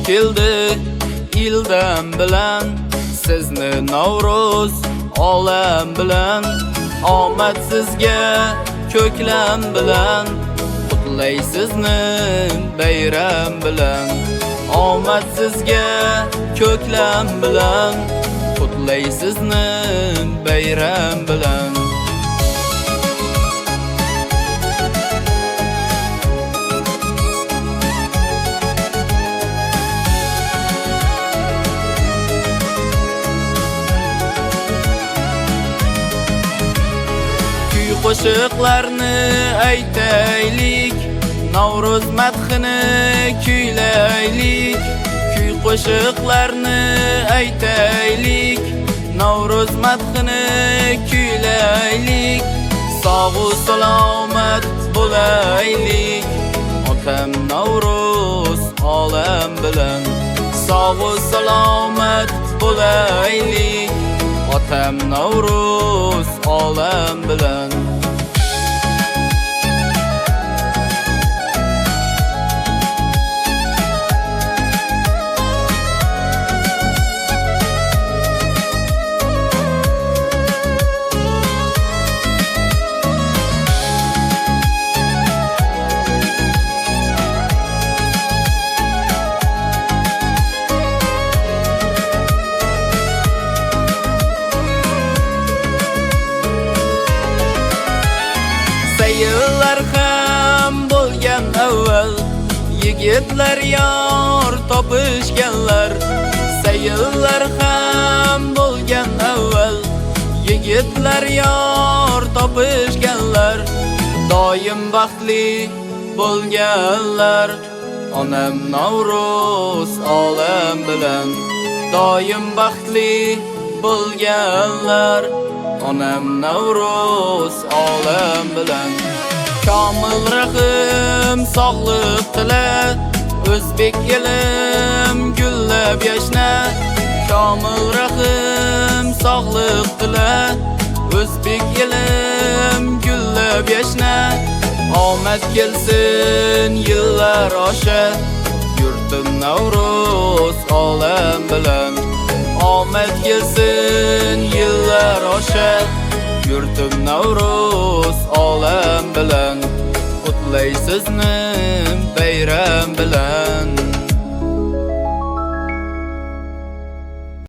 keldi ildan bilan, sizni Navruz olam bilan. Omad sizga ko'klam bilan, qutlay sizni bayram bilan. Omad sizga ko'klam bilan, qutlay sizni bayram bilan. Qo'shiqlarni aytaylik, Navruz madhini kuylaylik. Kuy qo'shiqlarni aytaylik, Navruz madhini kuylaylik. Sog'u salomat bo'laylik, otam Navruz olam bilan. Sog'u salomat bo'laylik, otam Navruz olam bilan. Sayıllar ham bo'lgan avval, yigitlar yor topishganlar. Sayıllar ham bo'lgan avval, yigitlar yor topishganlar. Doim baxtli bo'lganlar, onam Navruz olam bilan. Doim baxtli bo'lganlar, onam Navruz olam bilan. Komil rahim sog'liq tila, o'zbek elim gullab yashna. Komil rahim sog'liq tila, o'zbek elim gullab yashna. Omad kelsin yillar osha, yurtim Navruz olam bilan. Omad kelsin yillar osha, yurtim Navruz olam bilan. Qutlay sizni bayram bilan.